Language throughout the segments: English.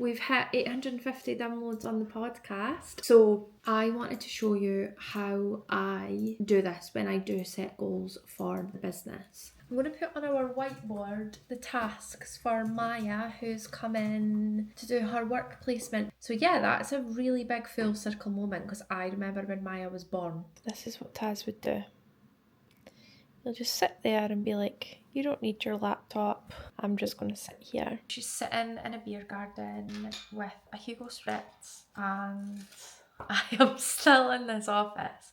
We've hit 850 downloads on the podcast. So I wanted to show you how I do this when I do set goals for the business. I'm going to put on our whiteboard the tasks for Maya, who's come in to do her work placement. So yeah, that's a really big full circle moment because I remember when Maya was born. This is what Taz would do. You'll just sit there and be like, you don't need your laptop. I'm just going to sit here. She's sitting in a beer garden with a Hugo Spritz and I am still in this office.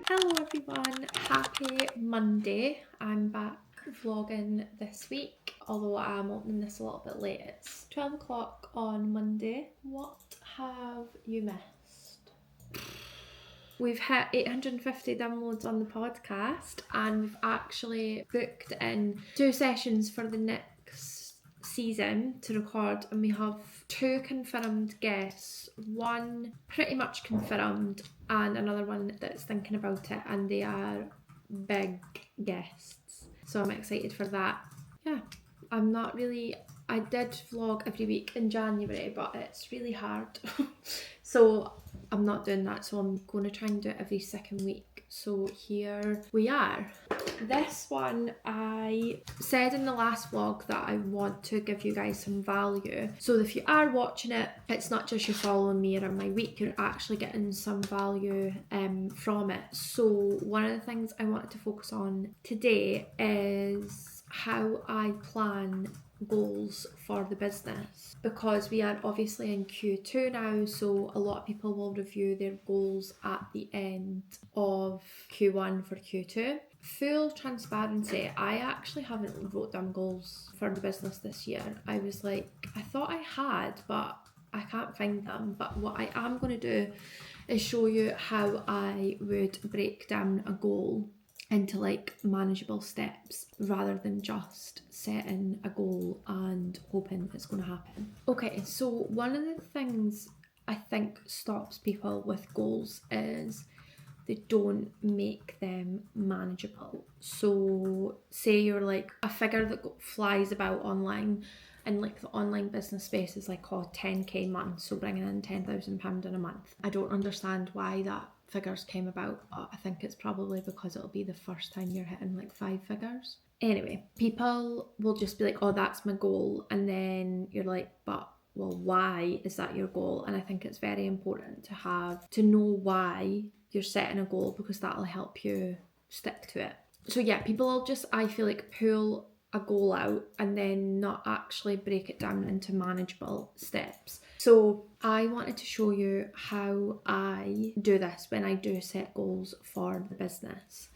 Hello everyone, happy Monday. I'm back vlogging this week, although I'm opening this a little bit late. It's 12 o'clock on Monday. What have you missed? We've hit 850 downloads on the podcast and we've actually booked in 2 sessions for the next season to record, and we have 2 confirmed guests, one pretty much confirmed and another one that's thinking about it, and they are big guests, so I'm excited for that. Yeah, I did vlog every week in January, but it's really hard so I'm not doing that, so I'm going to try and do it every second week. So here we are. This one, I said in the last vlog that I want to give you guys some value. So if you are watching it, it's not just you following me around my week, you're actually getting some value from it. So one of the things I wanted to focus on today is how I plan goals for the business, because we are obviously in Q2 now, so a lot of people will review their goals at the end of Q1 for Q2. Full transparency, I actually haven't wrote down goals for the business this year. I was like, I thought I had, but I can't find them. But what I am going to do is show you how I would break down a goal into like manageable steps rather than just setting a goal and hoping it's going to happen. Okay, so one of the things I think stops people with goals is they don't make them manageable. So say you're like a figure that flies about online, and like the online business space is like 10k month, so bringing in £10,000 in a month. I don't understand why that figures came about, but I think it's probably because it'll be the first time you're hitting like 5 figures. Anyway, people will just be like, oh, that's my goal, and then you're like, but well, why is that your goal? And I think it's very important to know why you're setting a goal, because that'll help you stick to it. So yeah, people will just, I feel like, pull a goal out and then not actually break it down into manageable steps. So I wanted to show you how I do this when I do set goals for the business.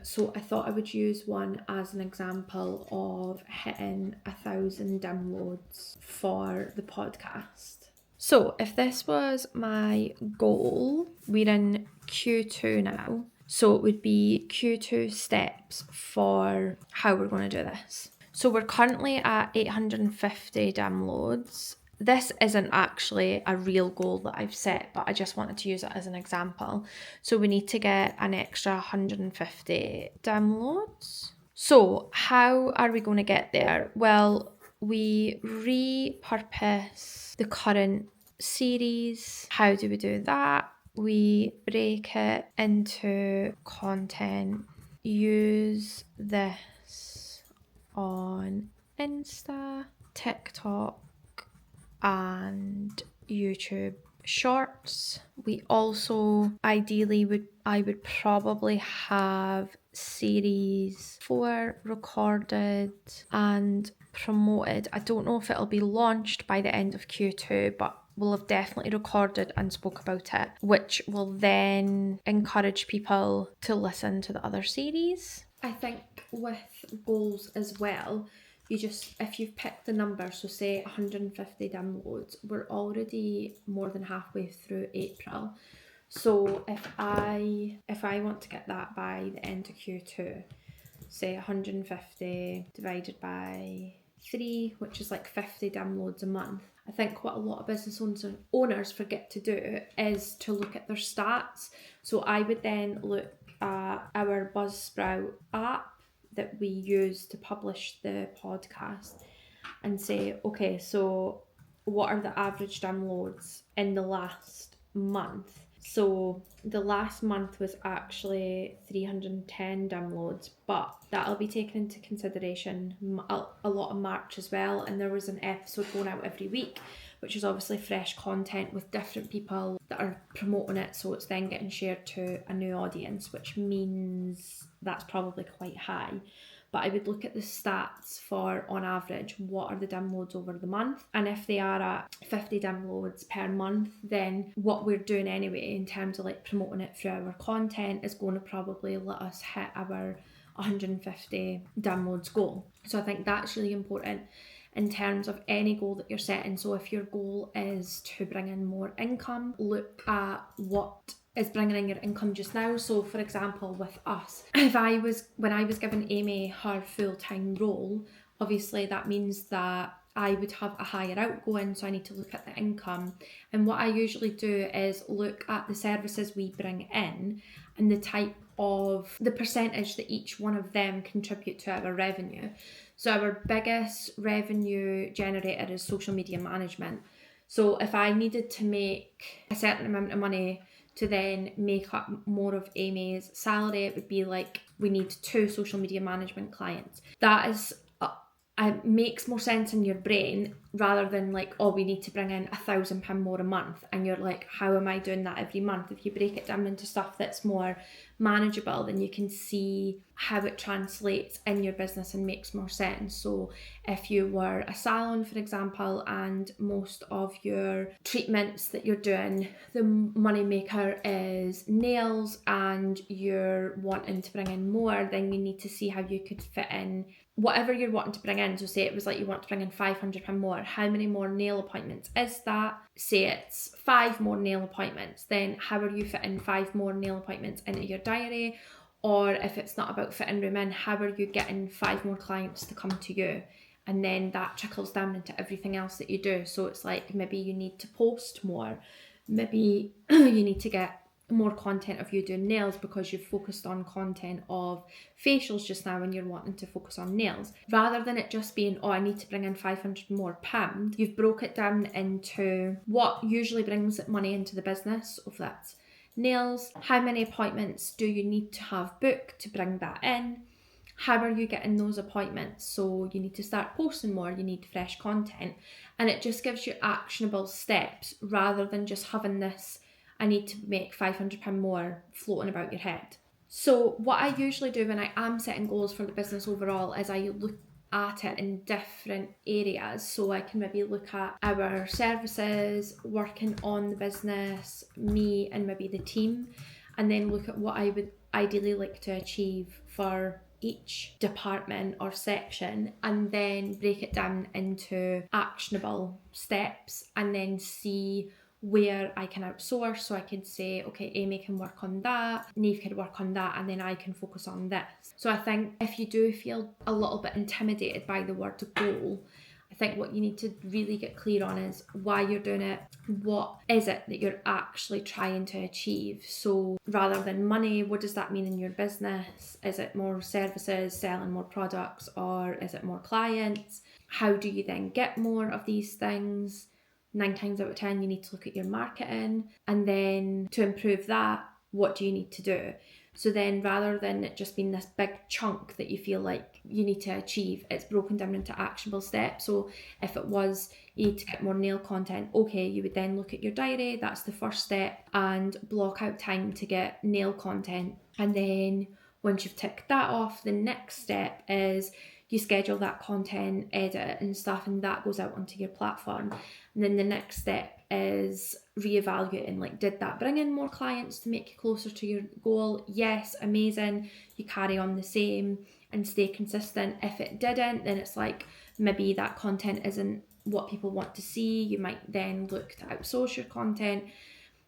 So I thought I would use one as an example of hitting 1,000 downloads for the podcast. So if this was my goal, we're in Q2 now. So it would be Q2 steps for how we're going to do this. So we're currently at 850 downloads. This isn't actually a real goal that I've set, but I just wanted to use it as an example. So we need to get an extra 150 downloads. So how are we going to get there? Well, we repurpose the current series. How do we do that? We break it into content, use this on Insta, TikTok, and YouTube Shorts. We also ideally I would probably have series 4 recorded and promoted. I don't know if it'll be launched by the end of Q2, but we'll have definitely recorded and spoke about it, which will then encourage people to listen to the other series. I think with goals as well, if you've picked the number, so say 150 downloads, we're already more than halfway through April. So if I want to get that by the end of Q2, say 150 divided by 3, which is like 50 downloads a month. I think what a lot of business owners forget to do is to look at their stats. So I would then look at our Buzzsprout app, that we use to publish the podcast and say, okay, so what are the average downloads in the last month? So the last month was actually 310 downloads, but that'll be taken into consideration a lot of March as well. And there was an episode going out every week, which is obviously fresh content with different people that are promoting it. So it's then getting shared to a new audience, which means that's probably quite high. But I would look at the stats for, on average, what are the downloads over the month. And if they are at 50 downloads per month, then what we're doing anyway in terms of like promoting it through our content is going to probably let us hit our 150 downloads goal. So I think that's really important in terms of any goal that you're setting. So if your goal is to bring in more income, look at what is bringing in your income just now. So for example, with us, when I was giving Amy her full-time role, obviously that means that I would have a higher outgoing, so I need to look at the income. And what I usually do is look at the services we bring in and the percentage that each one of them contribute to our revenue. So our biggest revenue generator is social media management. So if I needed to make a certain amount of money to then make up more of Amy's salary, it would be like, we need 2 social media management clients. That is, it makes more sense in your brain rather than like, oh, we need to bring in £1,000 more a month. And you're like, how am I doing that every month? If you break it down into stuff that's more manageable, then you can see how it translates in your business and makes more sense. So if you were a salon, for example, and most of your treatments that you're doing, the money maker is nails, and you're wanting to bring in more, then you need to see how you could fit in whatever you're wanting to bring in. So say it was like you want to bring in £500 more, how many more nail appointments is that? Say it's 5 more nail appointments, then how are you fitting 5 more nail appointments into your diary? Or if it's not about fitting room in, how are you getting 5 more clients to come to you? And then that trickles down into everything else that you do. So it's like, maybe you need to post more, maybe you need to get more content of you doing nails because you've focused on content of facials just now and you're wanting to focus on nails. Rather than it just being, oh, I need to bring in £500 more, you've broke it down into what usually brings money into the business. If that's nails, how many appointments do you need to have booked to bring that in? How are you getting those appointments? So you need to start posting more, you need fresh content, and it just gives you actionable steps rather than just having this, I need to make £500 more floating about your head. So what I usually do when I am setting goals for the business overall is I look at it in different areas. So I can maybe look at our services, working on the business, me and maybe the team, and then look at what I would ideally like to achieve for each department or section, and then break it down into actionable steps, and then see where I can outsource. So I could say, okay, Amy can work on that, Neve could work on that, and then I can focus on this. So I think if you do feel a little bit intimidated by the word goal, I think what you need to really get clear on is why you're doing it. What is it that you're actually trying to achieve? So rather than money, what does that mean in your business? Is it more services, selling more products, or is it more clients? How do you then get more of these things? 9 times out of 10, you need to look at your marketing, and then to improve that, what do you need to do? So then rather than it just being this big chunk that you feel like you need to achieve, it's broken down into actionable steps. So if it was, you need to get more nail content, okay, you would then look at your diary, that's the first step, and block out time to get nail content. And then once you've ticked that off, the next step is you schedule that content, edit and stuff, and that goes out onto your platform. And then the next step is reevaluating, like, did that bring in more clients to make you closer to your goal? Yes, amazing. You carry on the same and stay consistent. If it didn't, then it's like, maybe that content isn't what people want to see. You might then look to outsource your content,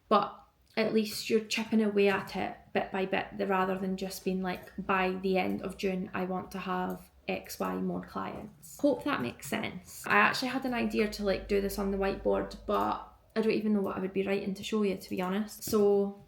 but at least you're chipping away at it bit by bit, rather than just being like, by the end of June, I want to have XY more clients. Hope that makes sense. I actually had an idea to like do this on the whiteboard, but I don't even know what I would be writing to show you, to be honest. So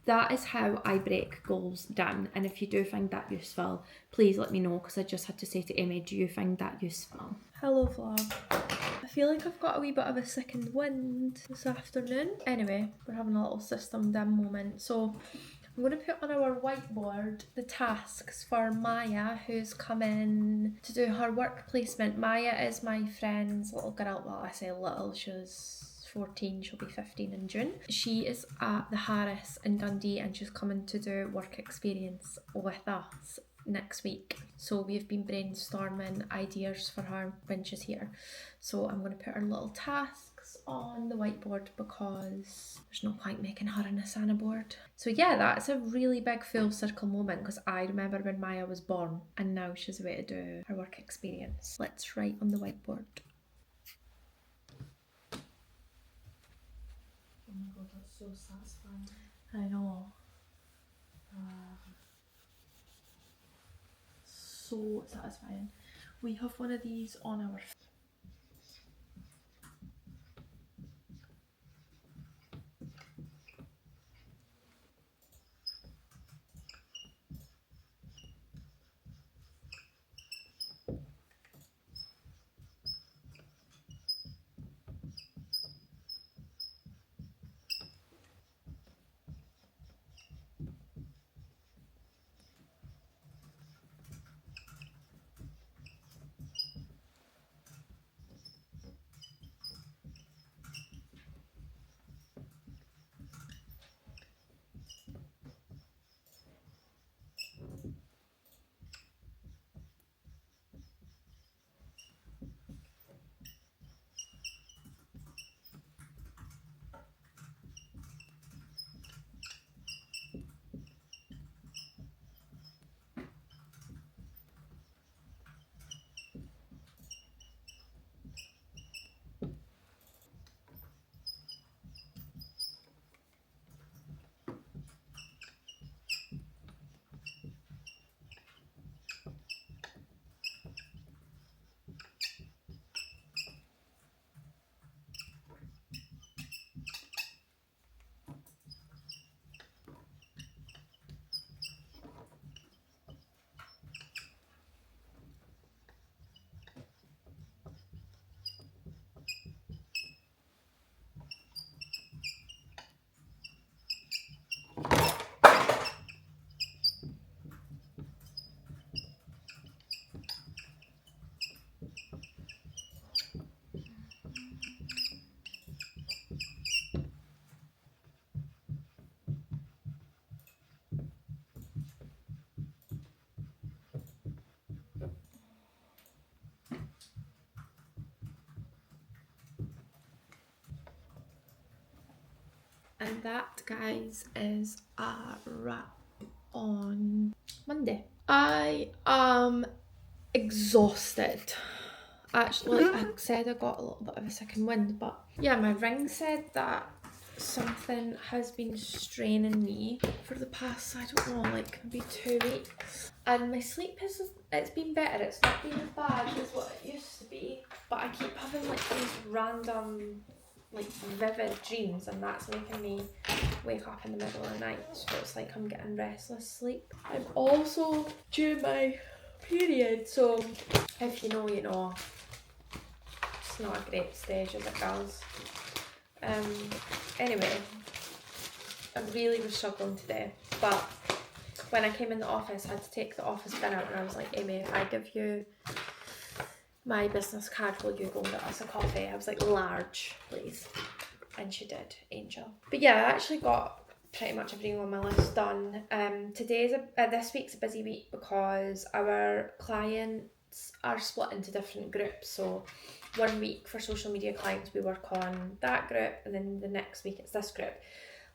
that is how I break goals down. And if you do find that useful, please let me know, because I just had to say to Amy, do you find that useful? Hello vlog. I feel like I've got a wee bit of a second wind this afternoon. Anyway, we're having a little system dim moment. So I'm going to put on our whiteboard the tasks for Maya, who's come in to do her work placement. Maya is my friend's little girl. Well, I say little, she's 14, she'll be 15 in June. She is at the Harris in Dundee, and she's coming to do work experience with us next week. So we've been brainstorming ideas for her when she's here. So I'm going to put her little tasks on the whiteboard, because there's no point making her an Asana board. So yeah, that's a really big full circle moment, because I remember when Maya was born and now she's away to do her work experience. Let's write on the whiteboard. Oh my god, that's so satisfying. I know. So satisfying. We have one of these on our And that, guys, is a wrap on Monday. I am exhausted. Actually, like I said, I got a little bit of a second wind, but yeah, my ring said that something has been straining me for the past, I don't know, like maybe 2 weeks. And my sleep it's been better. It's not been as bad as what it used to be, but I keep having like these random, like vivid dreams, and that's making me wake up in the middle of the night. So it's like I'm getting restless sleep. I'm also due my period, so if you know, you know. It's not a great stage as it goes. Anyway, I really was struggling today, but when I came in the office, I had to take the office bin out, and I was like, Amy, if I give you my business card, will you go and get us a coffee? I was like, large, please. And she did, angel. But yeah, I actually got pretty much everything on my list done. This week's a busy week because our clients are split into different groups. So 1 week for social media clients, we work on that group, and then the next week it's this group.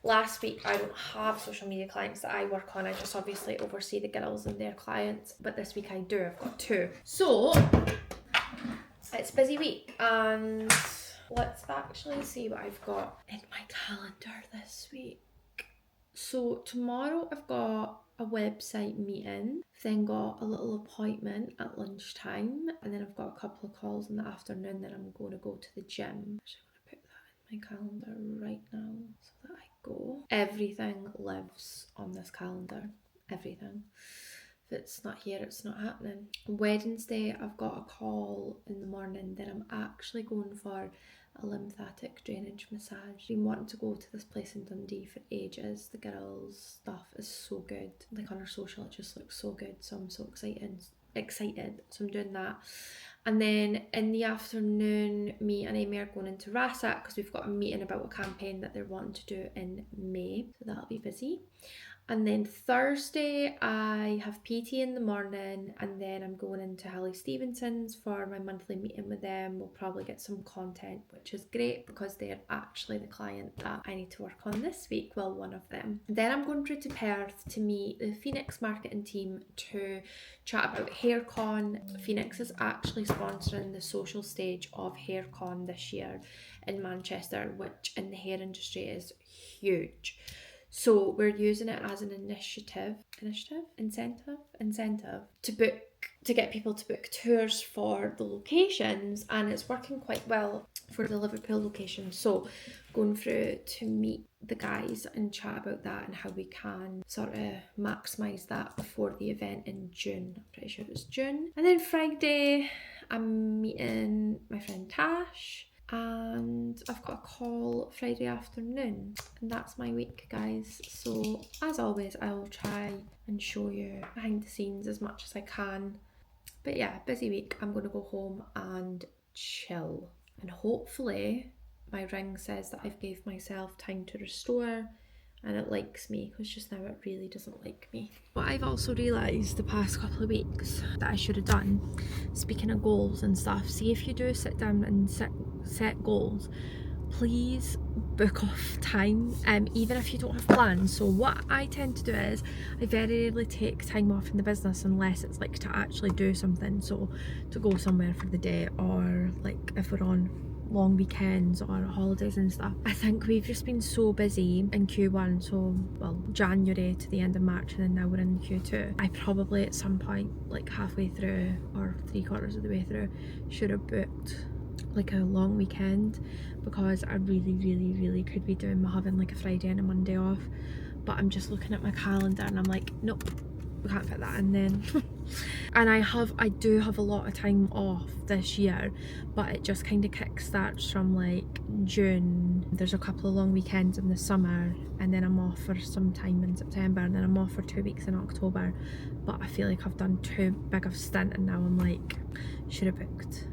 Last week I don't have social media clients that I work on, I just obviously oversee the girls and their clients, but this week I do, I've got 2. So it's a busy week, and let's actually see what I've got in my calendar this week. So tomorrow I've got a website meeting, then got a little appointment at lunchtime, and then I've got a couple of calls in the afternoon, then I'm going to go to the gym. Actually, I'm going to put that in my calendar right now so that I go. Everything lives on this calendar. Everything. If it's not here, it's not happening. Wednesday, I've got a call in the morning. Then I'm actually going for a lymphatic drainage massage. Been wanting to go to this place in Dundee for ages. The girls' stuff is so good. Like on her social, it just looks so good. So I'm so excited. So I'm doing that. And then in the afternoon, me and Amy are going into Rasat because we've got a meeting about a campaign that they're wanting to do in May. So that'll be busy. And then Thursday, I have PT in the morning, and then I'm going into Hallie Stevenson's for my monthly meeting with them. We'll probably get some content, which is great because they're actually the client that I need to work on this week. Well, one of them. Then I'm going through to Perth to meet the Phenix marketing team to chat about HairCon. Phenix is actually sponsoring the social stage of HairCon this year in Manchester, which in the hair industry is huge. So we're using it as an incentive to get people to book tours for the locations, and it's working quite well for the Liverpool location. So going through to meet the guys and chat about that and how we can sort of maximise that before the event in June. I'm pretty sure it was June. And then Friday, I'm meeting my friend Tash. And I've got a call Friday afternoon, and that's my week, guys. So as always, I will try and show you behind the scenes as much as I can. But yeah, busy week. I'm going to go home and chill, and hopefully my ring says that I've gave myself time to restore and it likes me, because just now it really doesn't like me. What I've also realised the past couple of weeks that I should have done, speaking of goals and stuff, see if you do sit down and set goals, please book off time, even if you don't have plans. So what I tend to do is I very rarely take time off in the business unless it's like to actually do something, so to go somewhere for the day, or like if we're on long weekends or holidays and stuff. I think we've just been so busy in Q1, so well, January to the end of March, and then now we're in Q2. I probably at some point, like halfway through or 3/4 of the way through, should have booked like a long weekend, because I really could be doing having like a Friday and a Monday off. But I'm just looking at my calendar and I'm like, nope, we can't fit that in then. And I do have a lot of time off this year, but it just kind of kick starts from like June. There's a couple of long weekends in the summer, and then I'm off for some time in September, and then I'm off for 2 weeks in October. But I feel like I've done too big of a stint, and now I'm like, should have booked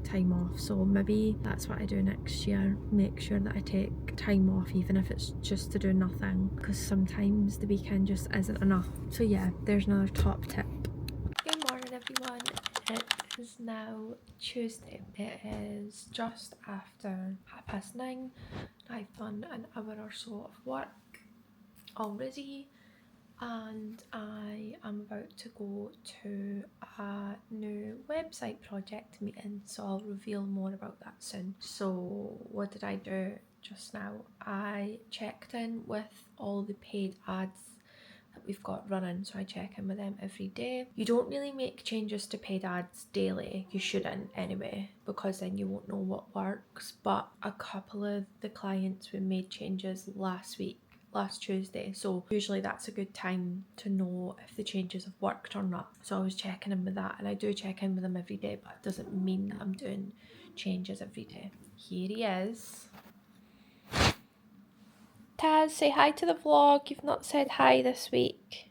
time off. So maybe that's what I do next year, make sure that I take time off, even if it's just to do nothing, because sometimes the weekend just isn't enough. So yeah, there's another top tip. Good morning everyone, it is now Tuesday. It is just after 9:30. I've done an hour or so of work already, and I am about to go to a new website project meeting, so I'll reveal more about that soon. So what did I do just now? I checked in with all the paid ads that we've got running, so I check in with them every day. You don't really make changes to paid ads daily, you shouldn't anyway, because then you won't know what works. But a couple of the clients, we made changes last Tuesday, so usually that's a good time to know if the changes have worked or not. So I was checking in with that, and I do check in with them every day, but it doesn't mean that I'm doing changes every day. Here he is. Taz, say hi to the vlog. You've not said hi this week.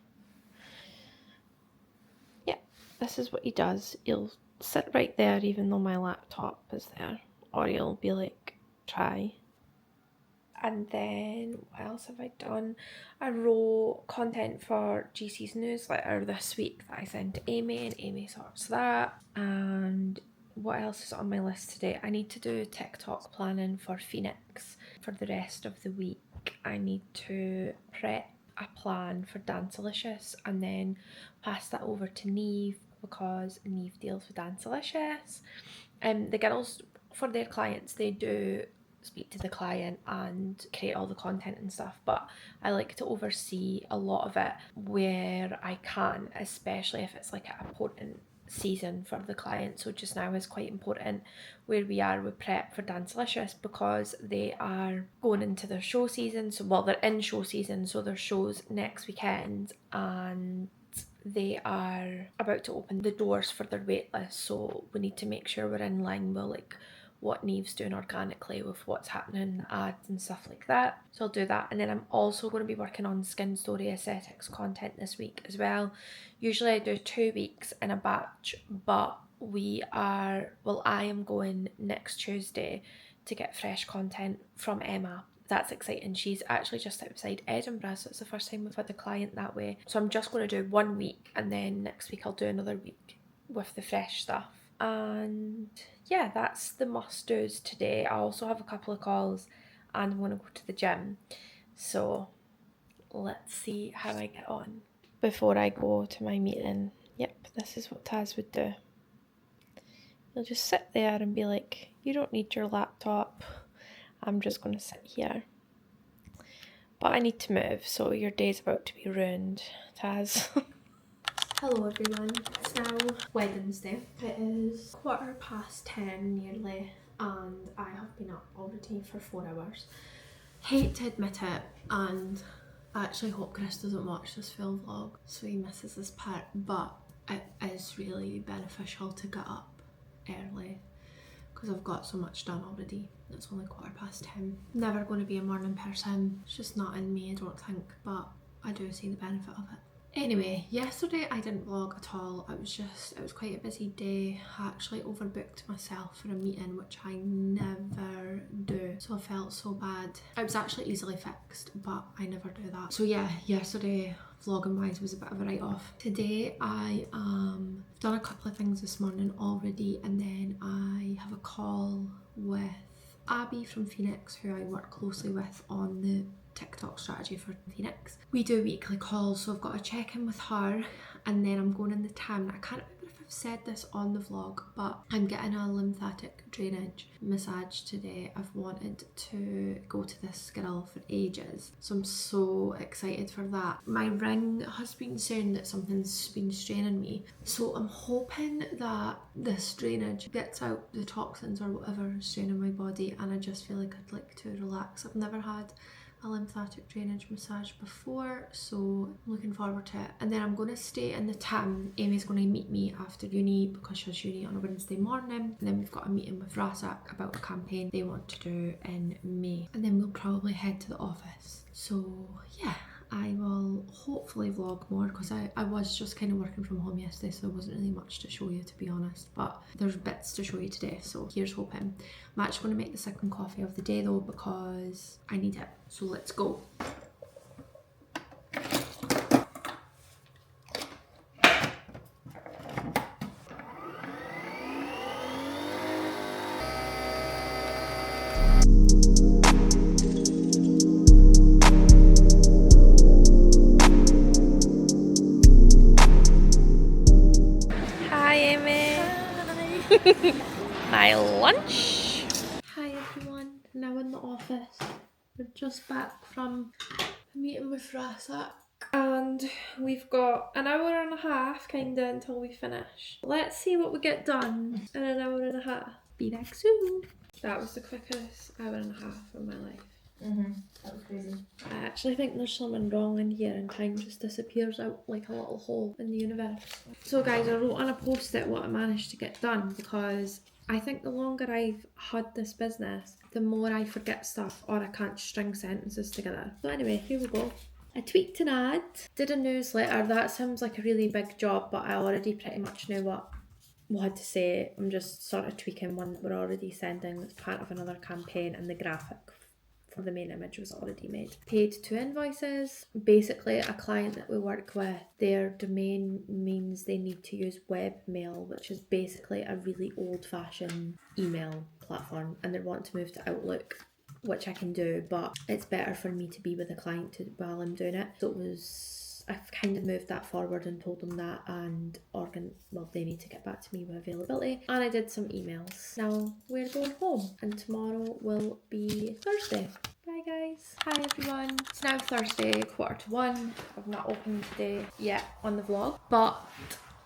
Yeah, this is what he does. He'll sit right there even though my laptop is there, or he'll be like, try. And then what else have I done? I wrote content for GC's newsletter this week that I sent to Amy, and Amy sorts that. And what else is on my list today? I need to do TikTok planning for Phenix for the rest of the week. I need to prep a plan for Dancilicious and then pass that over to Neve, because Neve deals with Dancilicious. The girls, for their clients, they do speak to the client and create all the content and stuff, but I like to oversee a lot of it where I can, especially if it's like an important season for the client, so just now is quite important where we are with prep for Dancilicious, because they are going into their show season. So well, they're in show season, so their shows next weekend, and they are about to open the doors for their waitlist, so we need to make sure we're in line with like what Neve's doing organically with what's happening, ads and stuff like that. So I'll do that, and then I'm also going to be working on skin story aesthetics content this week as well. Usually I do 2 weeks in a batch, but I am going next Tuesday to get fresh content from Emma. That's exciting. She's actually just outside Edinburgh, so it's the first time we've had a client that way. So I'm just going to do 1 week, and then next week I'll do another week with the fresh stuff. And yeah, that's the must-dos today. I also have a couple of calls and I'm going to go to the gym. So let's see how I get on. Before I go to my meeting, yep, this is what Taz would do. He'll just sit there and be like, you don't need your laptop. I'm just going to sit here. But I need to move, so your day's about to be ruined, Taz. Hello everyone, it's now Wednesday. It is 10:15 nearly, and I have been up already for 4 hours. Hate to admit it, and I actually hope Chris doesn't watch this full vlog so he misses this part, but it is really beneficial to get up early because I've got so much done already. It's only 10:15. Never going to be a morning person, it's just not in me I don't think, but I do see the benefit of it. Anyway, yesterday I didn't vlog at all. It was quite a busy day. I actually overbooked myself for a meeting, which I never do, so I felt so bad. It was actually easily fixed, but I never do that. So yeah, yesterday vlogging wise was a bit of a write-off. Today I've done a couple of things this morning already, and then I have a call with Abby from Phenix, who I work closely with on the TikTok strategy for Phenix. We do weekly calls, so I've got to check in with her, and then I'm going in the town. I can't remember if I've said this on the vlog, but I'm getting a lymphatic drainage massage today. I've wanted to go to this girl for ages, so I'm so excited for that. My ring has been saying that something's been straining me, so I'm hoping that this drainage gets out the toxins or whatever is straining my body, and I just feel like I'd like to relax. I've never had a lymphatic drainage massage before, so I'm looking forward to it. And then I'm going to stay in the town. Amy's going to meet me after uni because she has uni on a Wednesday morning, and then we've got a meeting with Rasak about a campaign they want to do in May, and then we'll probably head to the office. So yeah, I will hopefully vlog more because I was just kind of working from home yesterday, so there wasn't really much to show you, to be honest, but there's bits to show you today, so here's hoping. I'm actually going to make the second coffee of the day though because I need it, so let's go. My lunch. Hi everyone, now in the office. We're just back from a meeting with Rasak, and we've got an hour and a half kinda until we finish. Let's see what we get done in an hour and a half. Be back soon. That was the quickest hour and a half of my life. That was crazy. I actually think there's something wrong in here and time just disappears out like a little hole in the universe. So guys, I wrote on a post-it what I managed to get done, because I think the longer I've had this business, the more I forget stuff or I can't string sentences together. So anyway, here we go. I tweaked an ad, did a newsletter. That sounds like a really big job, but I already pretty much knew what had to say. I'm just sort of tweaking one that we're already sending that's part of another campaign, and the graphic for the main image was already made. Paid 2 invoices. Basically, a client that we work with, their domain means they need to use webmail, which is basically a really old-fashioned email platform, and they want to move to Outlook, which I can do, but it's better for me to be with a client while I'm doing it. So I've kind of moved that forward and told them that, and they need to get back to me with availability, and I did some emails. Now we're going home, and tomorrow will be Thursday. Bye guys. Hi everyone. It's now Thursday, 1:45. I've not opened today yet on the vlog, but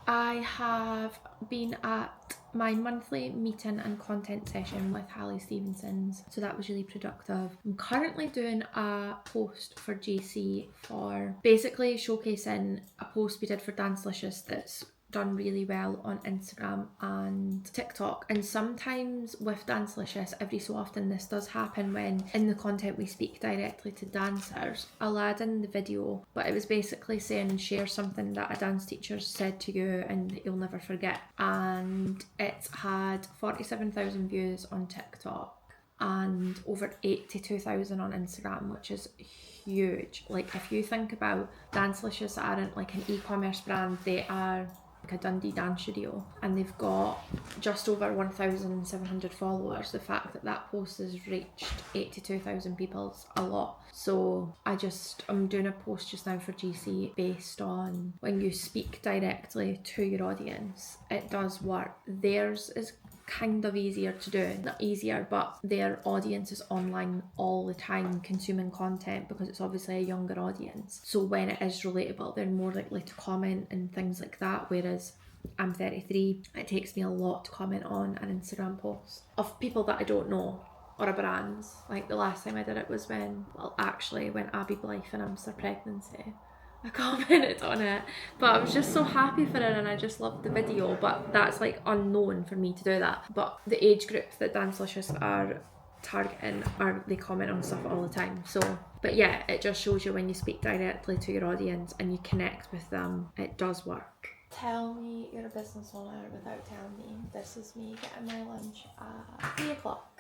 I have been at my monthly meeting and content session with Hallie Stevenson's, so that was really productive. I'm currently doing a post for GC for basically showcasing a post we did for Dancilicious that's done really well on Instagram and TikTok. And sometimes with Dancilicious, every so often this does happen when in the content we speak directly to dancers. I'll add in the video, but it was basically saying share something that a dance teacher said to you and that you'll never forget. And it's had 47,000 views on TikTok and over 82,000 on Instagram, which is huge. Like, if you think about Dancilicious aren't like an e-commerce brand, they are like a Dundee dance studio, and they've got just over 1,700 followers. The fact that that post has reached 82,000 people is a lot. So I'm doing a post just now for GC based on when you speak directly to your audience, it does work. Theirs is kind of easier to do, not easier, but their audience is online all the time consuming content because it's obviously a younger audience. So when it is relatable, they're more likely to comment and things like that, whereas I'm 33, it takes me a lot to comment on an Instagram post of people that I don't know or a brands. Like the last time I did it was when Abby Blythe announced her pregnancy. I commented on it, but I was just so happy for her and I just loved the video. But that's like unknown for me to do that. But the age group that Dancilicious are targeting they comment on stuff all the time. So, but yeah, it just shows you when you speak directly to your audience and you connect with them, it does work. Tell me you're a business owner without telling me. This is me getting my lunch at 3 o'clock.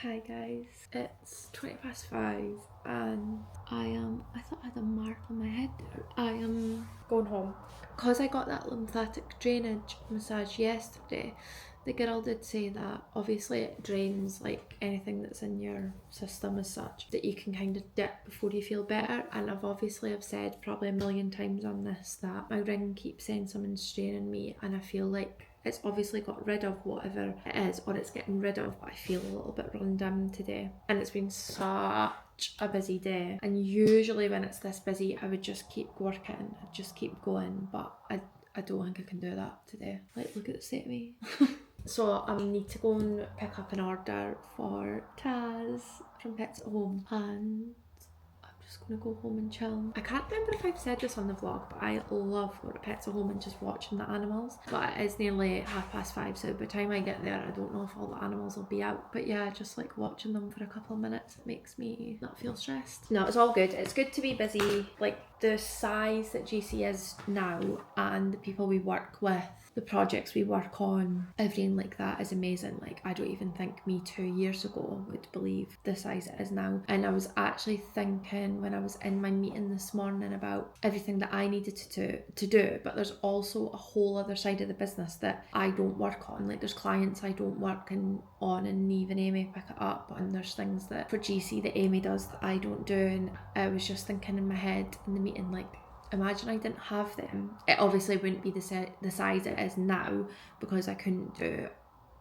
Hi guys, it's 5:20 and I thought I had a mark on my head there. I am going home. Because I got that lymphatic drainage massage yesterday, the girl did say that obviously it drains like anything that's in your system as such, that you can kind of dip before you feel better. And I've said probably a million times on this that my ring keeps saying something's straining me, and I feel like it's obviously got rid of whatever it is, or it's getting rid of, but I feel a little bit run down today. And it's been such a busy day. And usually when it's this busy, I would just keep working, I'd just keep going, but I don't think I can do that today. Like, look at the state of me. So I need to go and pick up an order for Taz from Pets at Home, and I'm just going to go home and chill. I can't remember if I've said this on the vlog, but I love going to Pets at Home and just watching the animals. But it is nearly 5:30, so by the time I get there, I don't know if all the animals will be out. But yeah, just like watching them for a couple of minutes, it makes me not feel stressed. No, it's all good. It's good to be busy. Like, the size that GC is now and the people we work with, the projects we work on, everything like that is amazing. Like, I don't even think me 2 years ago would believe the size it is now. And I was actually thinking when I was in my meeting this morning about everything that I needed to do, but there's also a whole other side of the business that I don't work on. Like, there's clients I don't work on, and even Amy pick it up, and there's things that for GC that Amy does that I don't do. And I was just thinking in my head in the meeting, like, imagine I didn't have them. It obviously wouldn't be the size it is now because I couldn't do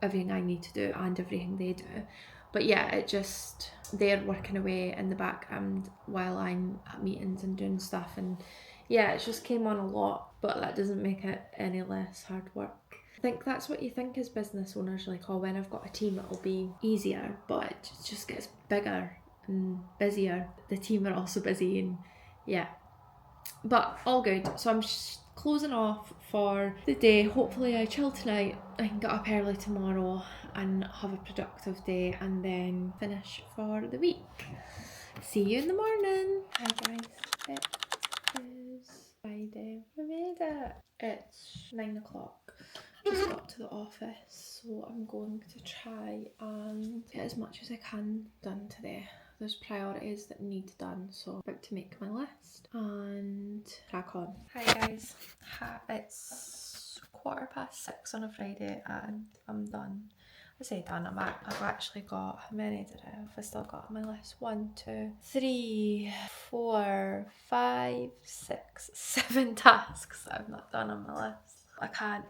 everything I need to do and everything they do. But yeah, they're working away in the background while I'm at meetings and doing stuff, and yeah, it just came on a lot, but that doesn't make it any less hard work. I think that's what you think as business owners, like, oh, when I've got a team it'll be easier, but it just gets bigger and busier. The team are also busy, and yeah. But all good. So I'm closing off for the day. Hopefully I chill tonight. I can get up early tomorrow and have a productive day and then finish for the week. See you in the morning. Hi guys. It is Friday. We made it. It's 9 o'clock. Just got to the office, so I'm going to try and get as much as I can done today. There's priorities that need done, so I'm about to make my list and crack on. Hi guys, it's 6:15 on a Friday and I'm done. I say done, I've actually got, how many did I have? I still got on my list 1, 2, 3, 4, 5, 6, 7 tasks that I've not done on my list. I can't.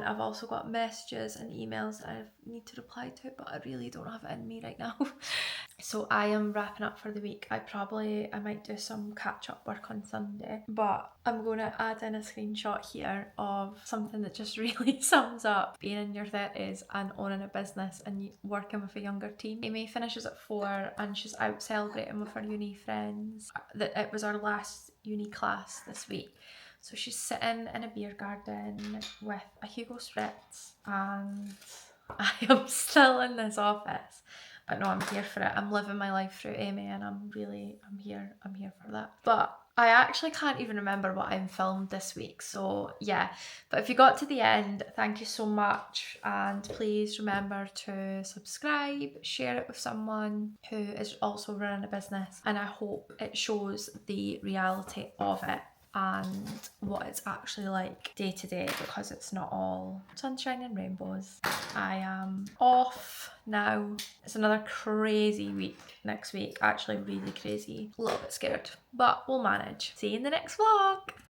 I've also got messages and emails that I need to reply to, but I really don't have it in me right now. So I am wrapping up for the week. I might do some catch-up work on Sunday, but I'm going to add in a screenshot here of something that just really sums up being in your 30s and owning a business and working with a younger team. Amy finishes at 4 and she's out celebrating with her uni friends. It was our last uni class this week. So she's sitting in a beer garden with a Hugo Spritz, and I am still in this office. But no, I'm here for it. I'm living my life through Amy, and I'm here for that. But I actually can't even remember what I filmed this week, so yeah. But if you got to the end, thank you so much, and please remember to subscribe, share it with someone who is also running a business, and I hope it shows the reality of it and what it's actually like day to day, because it's not all sunshine and rainbows. I am off now. It's another crazy week next week, actually really crazy. A little bit scared, but we'll manage. See you in the next vlog.